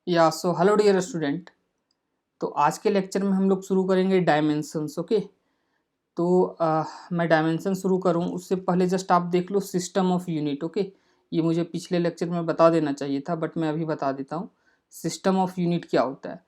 या so hello dear student. तो आज के लेक्चर में हम लोग शुरू करेंगे डायमेंशंस। ओके। तो मैं डायमेंशन शुरू करूं उससे पहले जस्ट आप देख लो सिस्टम ऑफ यूनिट। ओके। ये मुझे पिछले लेक्चर में बता देना चाहिए था बट मैं अभी बता देता हूँ। सिस्टम ऑफ यूनिट क्या होता है।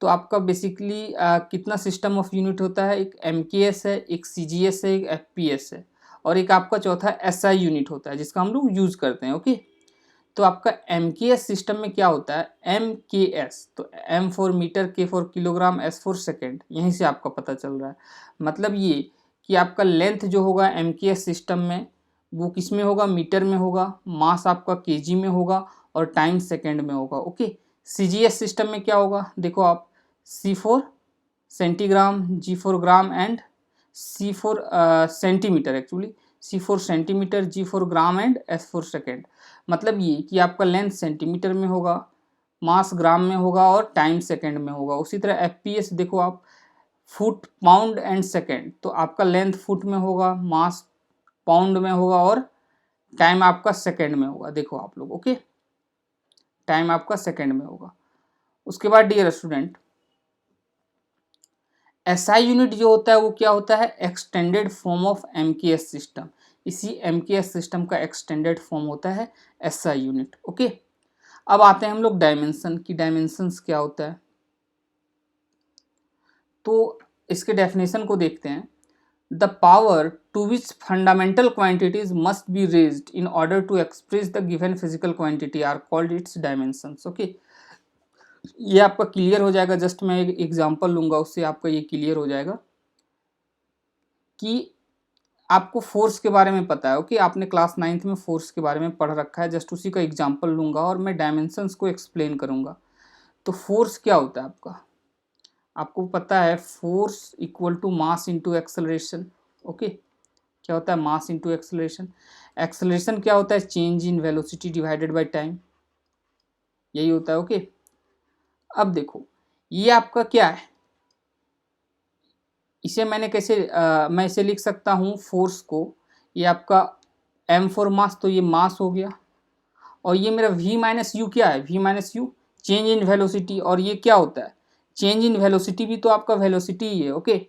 तो आपका बेसिकली कितना सिस्टम ऑफ यूनिट होता है। एक MKS है, एक CGS है, एक FPS है और एक आपका चौथा SI यूनिट होता है जिसका हम लोग यूज करते हैं। ओके। तो आपका MKS सिस्टम में क्या होता है। MKS तो M for metre, K for kilogram, S for second, यहीं से आपका पता चल रहा है। मतलब ये कि आपका लेंथ जो होगा MKS सिस्टम में वो किस में होगा, मीटर में होगा, मास आपका केजी में होगा और टाइम सेकेंड में होगा। ओके। CGS सिस्टम में क्या होगा, देखो आप, C for centigram, G for gram and C for centimetre, actually C for centimetre, G for gram and S for second. मतलब ये कि आपका लेंथ सेंटीमीटर में होगा, मास ग्राम में होगा और टाइम सेकेंड में होगा। उसी तरह FPS देखो आप, फुट, पाउंड एंड सेकेंड। तो आपका लेंथ फुट में होगा, मास पाउंड में होगा और टाइम आपका सेकेंड में होगा। देखो आप लोग, ओके, टाइम आपका सेकेंड में होगा। उसके बाद डियर स्टूडेंट, SI यूनिट जो होता है वो क्या होता है, extended form of MKS system. इसी MKS सिस्टम का एक्सटेंडेड फॉर्म होता है SI यूनिट। ओके। अब आते हैं हम लोग डायमेंशन की, डायमेंशंस क्या होता है। तो इसके डेफिनेशन को देखते हैं। The power to which fundamental quantities must be raised in order to express the given physical quantity are called its dimensions. Okay. ये आपका क्लियर हो जाएगा, जस्ट मैं एक एग्जांपल लूंगा उससे आपका ये क्लियर हो जाएगा कि आपको फोर्स के बारे में पता है। ओके। आपने क्लास 9th में फोर्स के बारे में पढ़ रखा है। जस्ट उसी का एग्जांपल लूंगा और मैं डायमेंशंस को एक्सप्लेन करूंगा। तो फोर्स क्या होता है आपका, आपको पता है force equal to mass into acceleration. Okay. क्या होता है, मास इंटू एक्सेलरेशन। एक्सेलरेशन क्या होता है, change in velocity divided by time, यही होता है। ओके। अब देखो ये आपका क्या है, इसे मैंने कैसे मैं इसे लिख सकता हूँ फोर्स को, ये आपका M फॉर मास, तो ये मास हो गया। और ये मेरा V माइनस यू क्या है, V minus you change in velocity. और ये क्या होता है, चेंज इन वेलोसिटी भी तो आपका वेलोसिटी ही है। ओके।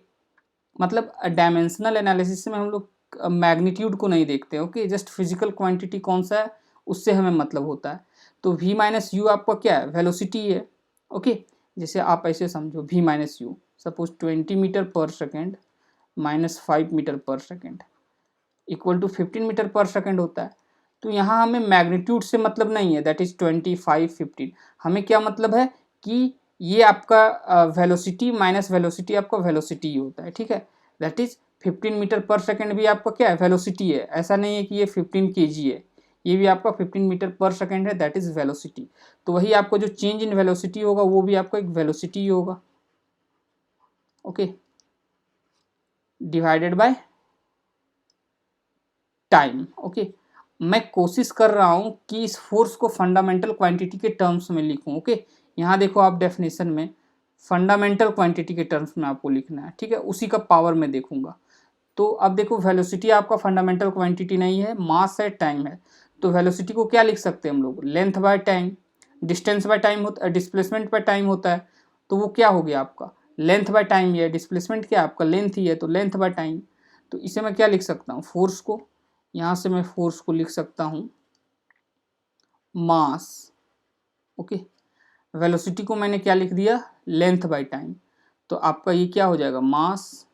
मतलब डायमेंशनल एनालिसिस में हम लोग मैग्नीट्यूड को नहीं देखते। ओके। जस्ट फिजिकल क्वांटिटी कौन सा है उससे हमें मतलब होता है। तो V माइनस यू आपका क्या है, वेलोसिटी है। ओके। जैसे आप ऐसे समझो, V minus u suppose 20 metre per second minus 5 metre per second equal to 15 metre per second होता है। तो यहाँ हमें मैग्नीट्यूड से मतलब नहीं है, दैट इज 25 15। हमें क्या मतलब है कि ये आपका वेलोसिटी माइनस वेलोसिटी आपका वेलोसिटी ही होता है। ठीक है। That is 15 metre per second भी आपका क्या है, वेलोसिटी है। ऐसा नहीं है कि ये 15 kg है, ये भी आपका 15 मीटर पर सेकेंड है, दैट इज वेलोसिटी। तो वही आपको जो चेंज इन वेलोसिटी होगा वो भी आपका एक वेलोसिटी ही होगा। Okay. Divided by time. Okay. मैं कोशिश कर रहा हूं कि इस फोर्स को फंडामेंटल क्वांटिटी के टर्म्स में लिखूं। ओके। यहाँ देखो आप डेफिनेशन में फंडामेंटल क्वांटिटी के टर्म्स में आपको लिखना है। ठीक है। उसी का पावर में देखूंगा। तो अब देखो वेलोसिटी आपका फंडामेंटल क्वांटिटी नहीं है, मास है, टाइम है। तो वेलोसिटी को क्या लिख सकते हैं हम लोग, length by time. Distance by time होता है, डिस्प्लेसमेंट बाय टाइम होता है। तो वो क्या हो गया आपका, लेंथ बाय टाइम ही है। डिस्प्लेसमेंट क्या है आपका, लेंथ ही है, तो लेंथ बाय टाइम। तो इसे मैं क्या लिख सकता हूँ, फोर्स को, यहाँ से मैं फोर्स को लिख सकता हूँ मास। ओके। वेलोसिटी को मैंने क्या लिख दिया, लेंथ बाय टाइम। तो आपका ये क्या हो जाएगा, मास,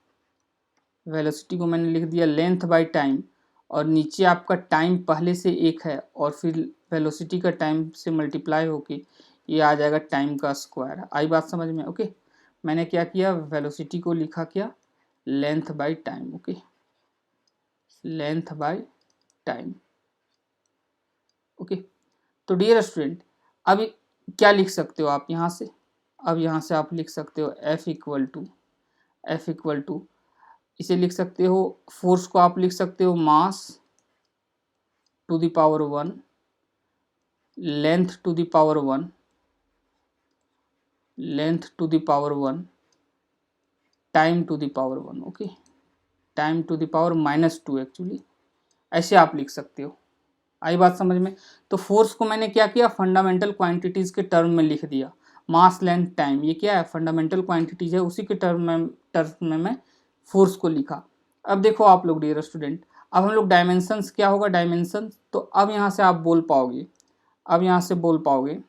वेलोसिटी को मैंने लिख दिया लेंथ बाय टाइम, और नीचे आपका टाइम पहले से एक है और फिर वेलोसिटी का टाइम से मल्टीप्लाई होके ये आ जाएगा टाइम का स्क्वायर। आई बात समझ में। ओके। मैंने क्या किया, वेलोसिटी को लिखा क्या, length by time. Okay. Length by time. Okay. तो डियर स्टूडेंट, अब क्या लिख सकते हो आप यहाँ से, अब यहाँ से आप लिख सकते हो F इक्वल टू इसे लिख सकते हो, फोर्स को आप लिख सकते हो mass to the power 1, length to the power 1, length to the power 1, time to the power 1। Okay. Time to the power -2 actually, ऐसे आप लिख सकते हो। आई बात समझ में। तो फोर्स को मैंने क्या किया, फंडामेंटल क्वांटिटीज़ के टर्म में लिख दिया। मास, लेंथ, टाइम, ये क्या है, फंडामेंटल क्वांटिटीज है, उसी के टर्म में मैं फोर्स को लिखा। अब देखो आप लोग डियर स्टूडेंट, अब हम लोग डायमेंशंस, क्या होगा डायमेंशंस, तो अब यहाँ से आप बोल पाओगे, अब यहाँ से बोल पाओगे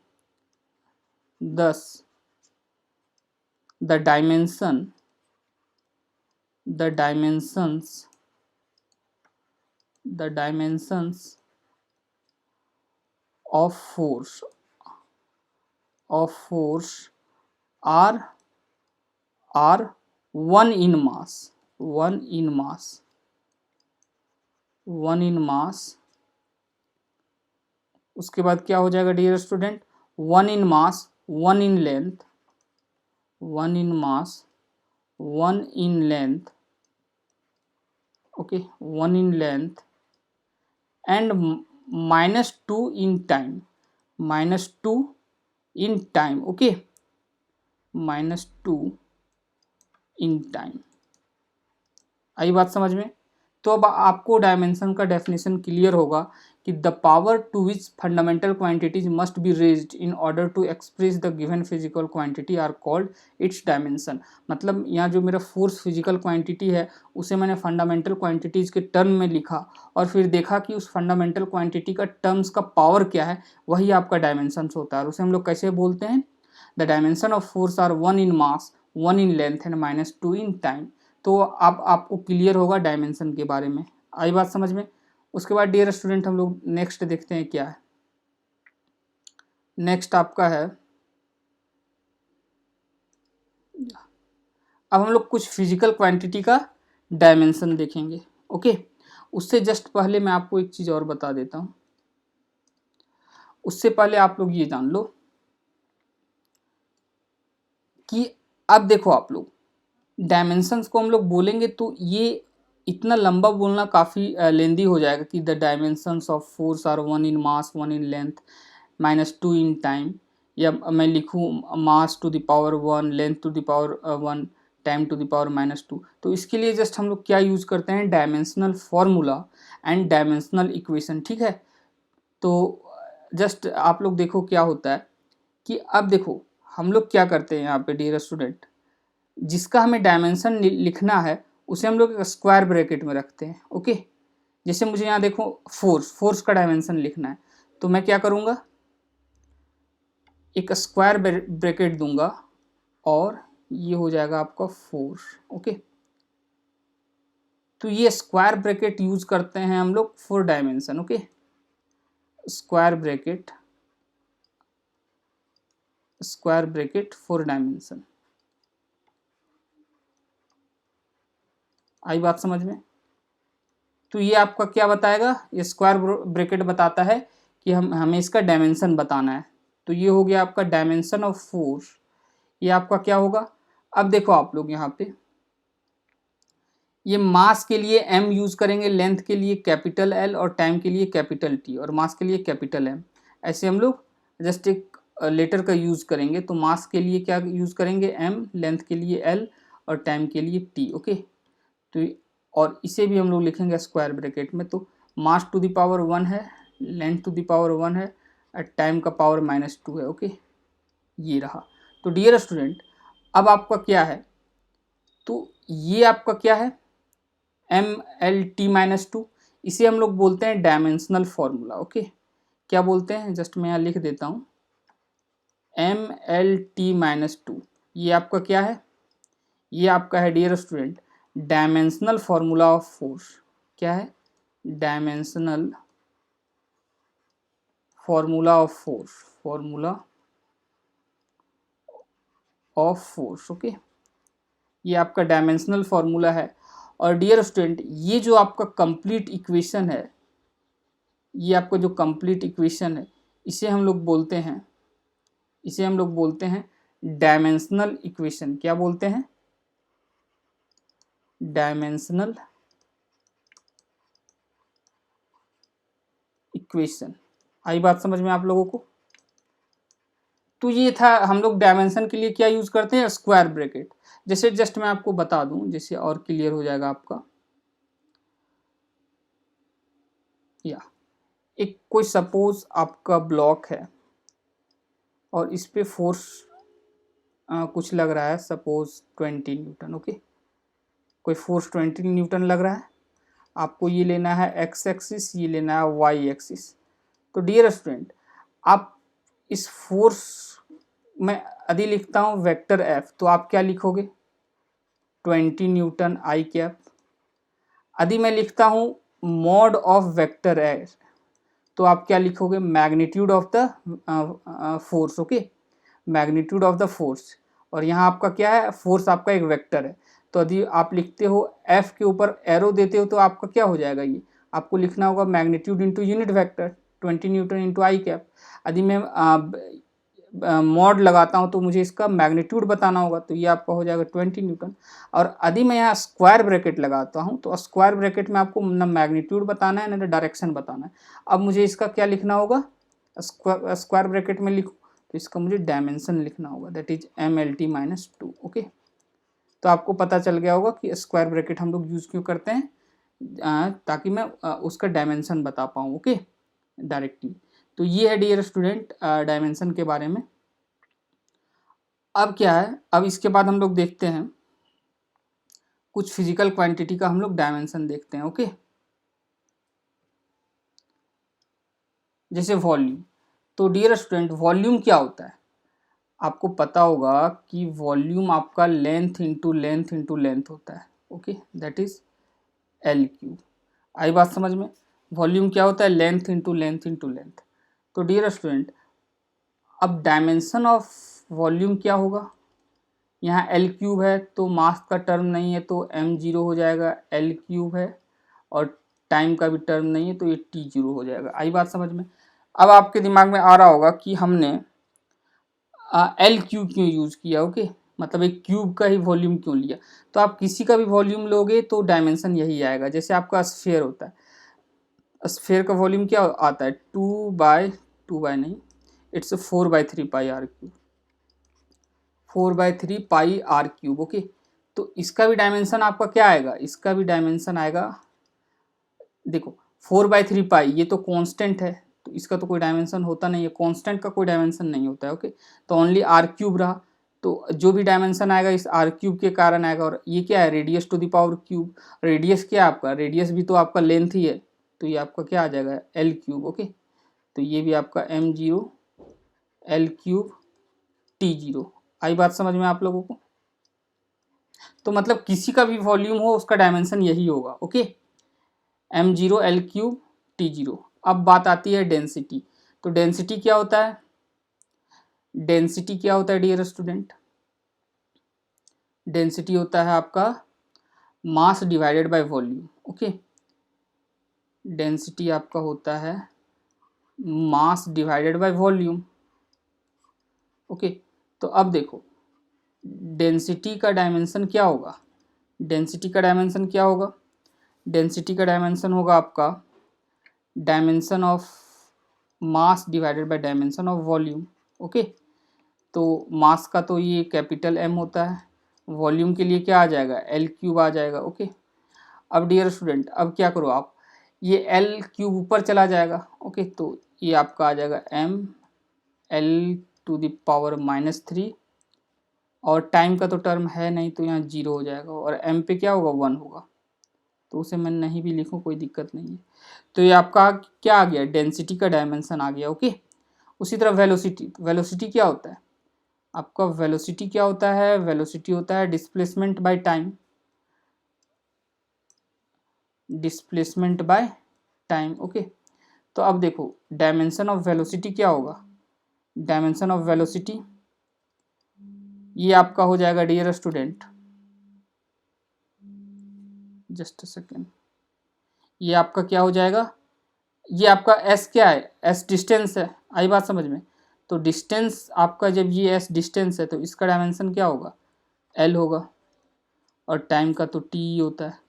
10 the dimensions of force are 1 in mass, 1 in mass, 1 in mass। उसके बाद क्या हो जाएगा dear student, 1 in mass, 1 in length, 1 in mass, 1 in length, okay, 1 in length and -2 in time, -2 in time, okay, -2 in time। आई बात समझ में। तो अब आपको डायमेंशन का डेफिनेशन क्लियर होगा कि the power to which fundamental quantities must be raised in order to express the given physical quantity are called its dimension. मतलब यहाँ जो मेरा फोर्स फिजिकल क्वांटिटी है उसे मैंने फंडामेंटल क्वांटिटीज के टर्म में लिखा और फिर देखा कि उस फंडामेंटल क्वांटिटी का टर्म्स का पावर क्या है, वही आपका डायमेंशन होता है। और उसे हम लोग कैसे बोलते हैं, the dimension of force are 1 in mass, 1 in length and -2 in time. तो अब आपको क्लियर होगा डायमेंशन के बारे में। आई बात समझ में। उसके बाद डियर स्टूडेंट हम लोग नेक्स्ट देखते हैं क्या है। नेक्स्ट आपका है, अब हम लोग कुछ फिजिकल क्वांटिटी का डायमेंशन देखेंगे, ओके। उससे जस्ट पहले मैं आपको एक चीज़ और बता देता हूँ। उससे पहले आप लोग ये जान लो कि अब देखो आप लोग डायमेंशंस को हम लोग बोलेंगे तो ये इतना लंबा बोलना काफ़ी लेंदी हो जाएगा कि the dimensions of force are 1 in mass, 1 in length, -2 in time, या मैं लिखूँ mass to the power 1, length to the power 1, time to the power -2। तो इसके लिए जस्ट हम लोग क्या यूज़ करते हैं, dimensional formula and dimensional equation, ठीक है। तो जस्ट आप लोग देखो क्या होता है कि अब देखो हम लोग क्या करते हैं यहाँ पे डियर स्टूडेंट, जिसका हमें डायमेंशन लिखना है उसे हम लोग स्क्वायर ब्रैकेट में रखते हैं, ओके। जैसे मुझे यहाँ देखो फोर्स का डायमेंशन लिखना है तो मैं क्या करूँगा, एक स्क्वायर ब्रैकेट दूंगा और ये हो जाएगा आपका फोर्स, ओके। तो ये स्क्वायर ब्रैकेट यूज करते हैं हम लोग for dimension, okay. Square bracket for dimension. आई बात समझ में। तो ये आपका क्या बताएगा, ये स्क्वायर ब्रैकेट बताता है कि हमें इसका डायमेंशन बताना है। तो ये हो गया आपका डायमेंशन ऑफ फोर्स, ये आपका क्या होगा। अब देखो आप लोग यहाँ पे ये मास के लिए m यूज करेंगे, लेंथ के लिए कैपिटल L और टाइम के लिए कैपिटल T और मास के लिए कैपिटल M। ऐसे हम लोग जस्ट एक लेटर का यूज करेंगे। तो मास के लिए क्या यूज करेंगे m, लेंथ के लिए L और टाइम के लिए T, ओके। तो और इसे भी हम लोग लिखेंगे स्क्वायर ब्रैकेट में। तो मास टू द पावर 1 है, लेंथ टू द पावर 1 है और टाइम का पावर -2 है, ओके। ये रहा। तो डियर स्टूडेंट अब आपका क्या है, तो ये आपका क्या है MLT-2, इसे हम लोग बोलते हैं डायमेंशनल फॉर्मूला, ओके। क्या बोलते हैं, जस्ट मैं यहाँ लिख देता हूँ MLT-2। ये आपका क्या है, ये आपका है dear student dimensional formula of force. क्या है, dimensional formula of force, okay. ये आपका डायमेंशनल फॉर्मूला है। और डियर स्टूडेंट ये जो आपका कंप्लीट इक्वेशन है, ये आपका जो कंप्लीट इक्वेशन है इसे हम लोग बोलते हैं डायमेंशनल इक्वेशन। क्या बोलते हैं, डायमेंशनल इक्वेशन। आई बात समझ में आप लोगों को। तो ये था, हम लोग डायमेंशन के लिए क्या यूज करते हैं, स्क्वायर ब्रैकेट। जैसे जस्ट मैं आपको बता दूं जैसे और क्लियर हो जाएगा आपका। या एक कोई सपोज आपका ब्लॉक है और इस पे फोर्स कुछ लग रहा है, सपोज 20 न्यूटन। ओके, कोई फोर्स 20 न्यूटन लग रहा है। आपको ये लेना है एक्स एक्सिस, ये लेना है वाई एक्सिस। तो डियर स्टूडेंट, आप इस फोर्स में यदि लिखता हूँ वेक्टर एफ, तो आप क्या लिखोगे? 20 न्यूटन आई कैप। यदि मैं लिखता हूँ मॉड ऑफ वेक्टर एफ, तो आप क्या लिखोगे? Magnitude of the force. Okay, magnitude of the force. और यहाँ आपका क्या है? फोर्स आपका एक वेक्टर है। तो यदि आप लिखते हो एफ के ऊपर एरो देते हो, तो आपका क्या हो जाएगा? ये आपको लिखना होगा magnitude into unit vector 20 newton into i cap. यदि मैं मॉड लगाता हूँ तो मुझे इसका मैग्नीट्यूड बताना होगा, तो ये आपका हो जाएगा 20 न्यूटन। और यदि मैं यहाँ स्क्वायर ब्रैकेट लगाता हूँ, तो स्क्वायर ब्रैकेट में आपको ना मैग्नीट्यूड बताना है ना डायरेक्शन बताना है। अब मुझे इसका क्या लिखना होगा? स्क्वायर ब्रैकेट में लिखूँ तो इसका मुझे डायमेंशन लिखना होगा, दैट इज MLT-2। ओके, तो आपको पता चल गया होगा कि स्क्वायर ब्रैकेट हम लोग यूज़ क्यों करते हैं, ताकि मैं उसका डायमेंशन बता पाऊँ। Okay, directly. तो ये है डियर स्टूडेंट डायमेंशन के बारे में। अब क्या है, अब इसके बाद हम लोग देखते हैं कुछ फिजिकल क्वांटिटी का हम लोग डायमेंशन देखते हैं। ओके, जैसे वॉल्यूम। तो डियर स्टूडेंट, वॉल्यूम क्या होता है? आपको पता होगा कि वॉल्यूम आपका length into length into length होता है। Okay, that is L3। आई बात समझ में? वॉल्यूम क्या होता है? Length into length into length. तो डियर स्टूडेंट, अब डायमेंशन ऑफ वॉल्यूम क्या होगा? यहाँ L3 है, तो मास का टर्म नहीं है तो m0 हो जाएगा, L3 है, और टाइम का भी टर्म नहीं है तो ये T0 हो जाएगा। आई बात समझ में? अब आपके दिमाग में आ रहा होगा कि हमने L3 क्यों यूज़ किया। ओके, मतलब एक क्यूब का ही वॉल्यूम क्यों लिया? तो आप किसी का भी वॉल्यूम लोगे तो डायमेंशन यही आएगा। जैसे आपका स्फीयर होता है, स्फीयर का वॉल्यूम क्या आता है? 2/2 नहीं, it's 4/3 pi r cube, 4/3 pi r cube. Okay, तो इसका भी डायमेंशन आपका क्या आएगा? इसका भी डायमेंशन आएगा, देखो 4/3 पाई, ये तो कांस्टेंट है, तो इसका तो कोई डायमेंशन होता नहीं है, कांस्टेंट का कोई डायमेंशन नहीं होता है। ओके, तो ओनली आर क्यूब रहा, तो जो भी डायमेंशन आएगा इस आर क्यूब के कारण आएगा। और ये क्या है? Radius to the power cube. Radius क्या है आपका? रेडियस भी तो आपका लेंथ ही है, तो ये आपका क्या आ जाएगा? L3। ओके, तो ये भी आपका m0 L3 T0। आई बात समझ में आप लोगों को? तो मतलब किसी का भी वॉल्यूम हो उसका डायमेंशन यही होगा। Okay, m0 L3 T0। अब बात आती है डेंसिटी। तो डेंसिटी क्या होता है? डेंसिटी क्या होता है डियर स्टूडेंट? डेंसिटी होता है आपका mass divided by volume. Okay, density आपका होता है mass divided by volume. Okay, तो अब देखो डेंसिटी का डायमेंशन क्या होगा? डेंसिटी का डायमेंशन क्या होगा? डेंसिटी का डायमेंशन होगा आपका dimension of mass divided by dimension of volume. Okay, तो मास का तो ये कैपिटल M होता है, वॉल्यूम के लिए क्या आ जाएगा? L3 आ जाएगा। ओके, अब डियर स्टूडेंट, अब क्या करो आप, ये L3 ऊपर चला जाएगा। ओके, तो ये आपका आ जाएगा M(L)⁻³ और टाइम का तो टर्म है नहीं तो यहाँ 0 हो जाएगा, और M पे क्या होगा? 1 होगा, तो उसे मैं नहीं भी लिखूँ कोई दिक्कत नहीं है। तो ये आपका क्या आ गया? डेंसिटी का डायमेंशन आ गया। ओके, उसी तरह वेलोसिटी। वेलोसिटी क्या होता है आपका? वेलोसिटी क्या होता है? वेलोसिटी होता है displacement by time, displacement by time. Okay, तो अब देखो डायमेंशन ऑफ वेलोसिटी क्या होगा? डायमेंशन ऑफ वेलोसिटी ये आपका हो जाएगा dear student, just a second, ये आपका क्या हो जाएगा? ये आपका s क्या है? s डिस्टेंस है। आई बात समझ में? तो डिस्टेंस आपका, जब ये s डिस्टेंस है तो इसका डायमेंशन क्या होगा? L होगा, और टाइम का तो t होता है,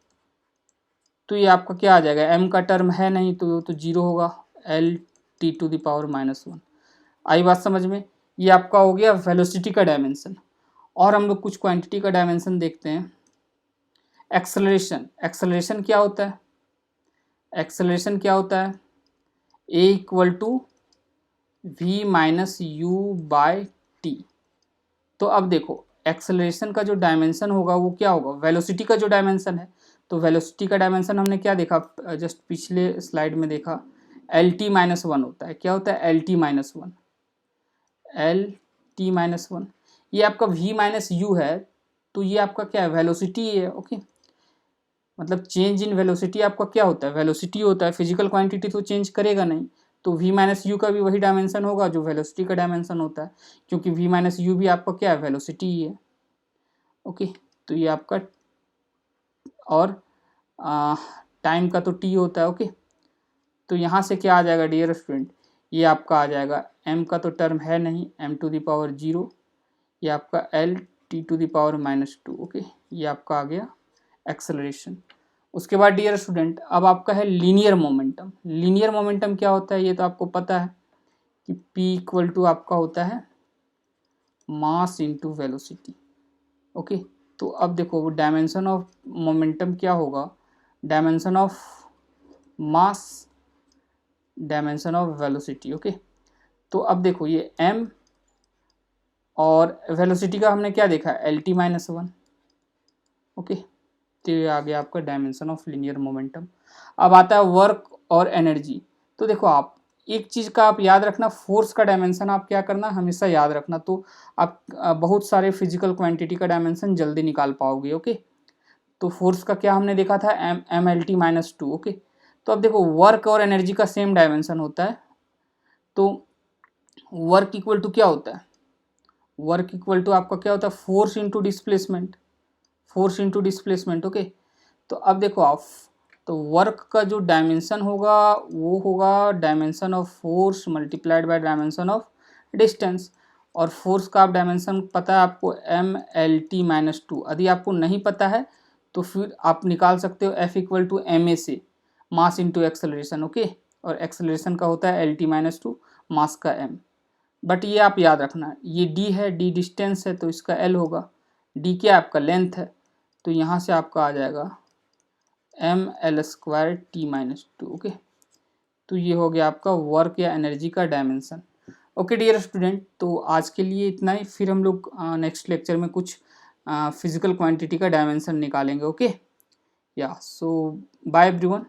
तो ये आपका क्या आ जाएगा? m का टर्म है नहीं तो 0 होगा, L(T)⁻⁻1। आई बात समझ में? ये आपका हो गया वेलोसिटी का डायमेंशन। और हम लोग कुछ क्वांटिटी का डायमेंशन देखते हैं। एक्सेलरेशन। एक्सेलरेशन क्या होता है? एक्सेलरेशन क्या होता है? A equal to v minus u by t. तो अब देखो एक्सेलरेशन का जो डायमेंशन होगा वो क्या होगा, वेलोसिटी का जो डायमेंशन है, तो वेलोसिटी का डायमेंशन हमने क्या देखा, जस्ट पिछले स्लाइड में देखा, एल टी माइनस वन होता है। क्या होता है, L T minus one, L T minus one. ये आपका वी माइनस यू है, तो ये आपका क्या है, वेलोसिटी है। ओके, मतलब चेंज इन वेलोसिटी आपका क्या होता है, वेलोसिटी होता है, फिजिकल क्वांटिटी तो चेंज करेगा नहीं। तो v माइनस यू का भी वही डायमेंशन होगा जो वेलोसिटी का डायमेंशन होता है, क्योंकि v माइनस यू भी आपका क्या है, वेलोसिटी ही है। ओके, तो ये आपका, और टाइम का तो t होता है। ओके, तो यहाँ से क्या आ जाएगा डियर स्टूडेंट, ये आपका आ जाएगा m का तो टर्म है नहीं, m टू द पावर 0, ये आपका l t to the power minus 2। Okay, ये आपका आ गया एक्सेलरेशन। उसके बाद डियर स्टूडेंट अब आपका है लीनियर मोमेंटम। लीनियर मोमेंटम क्या होता है, ये तो आपको पता है कि p इक्वल टू आपका होता है मास इनटू वेलोसिटी। ओके, तो अब देखो डायमेंशन ऑफ मोमेंटम क्या होगा, dimension of mass, dimension of velocity. Okay, तो अब देखो ये m और वेलोसिटी का हमने क्या देखा, L T minus one. Okay, तो ये आ गया आपका डायमेंशन ऑफ लीनियर मोमेंटम। अब आता है वर्क और एनर्जी। तो देखो आप एक चीज़ का आप याद रखना, फोर्स का डायमेंशन आप क्या करना हमेशा याद रखना, तो आप बहुत सारे फिजिकल क्वांटिटी का डायमेंशन जल्दी निकाल पाओगे। ओके, तो फोर्स का क्या हमने देखा था, M L T minus two. Okay, तो अब देखो वर्क और एनर्जी का सेम डायमेंशन होता है, तो वर्क इक्वल टू क्या होता है, वर्क इक्वल टू आपका क्या होता है, force into displacement, force into displacement. Okay, तो अब देखो आप, तो वर्क का जो डायमेंशन होगा वो होगा dimension of force multiplied by dimension of distance, और फोर्स का आप डायमेंशन पता है आपको M L T minus two. यदि आपको नहीं पता है तो फिर आप निकाल सकते हो F equal to M A से, मास इंटू एक्सेलरेशन। ओके, और एक्सेलरेशन का होता है L T minus two, mass का एम। बट ये आप याद रखना, ये डी है, डी डिस्टेंस है तो इसका एल होगा, डी क्या आपका लेंथ है, तो यहाँ से आपका आ जाएगा M L square T minus two. Okay, तो ये हो गया आपका वर्क या एनर्जी का डायमेंशन। ओके डियर स्टूडेंट, तो आज के लिए इतना ही, फिर हम लोग नेक्स्ट लेक्चर में कुछ फिजिकल क्वांटिटी का डायमेंशन निकालेंगे। ओके, या सो बाय एवरीवन।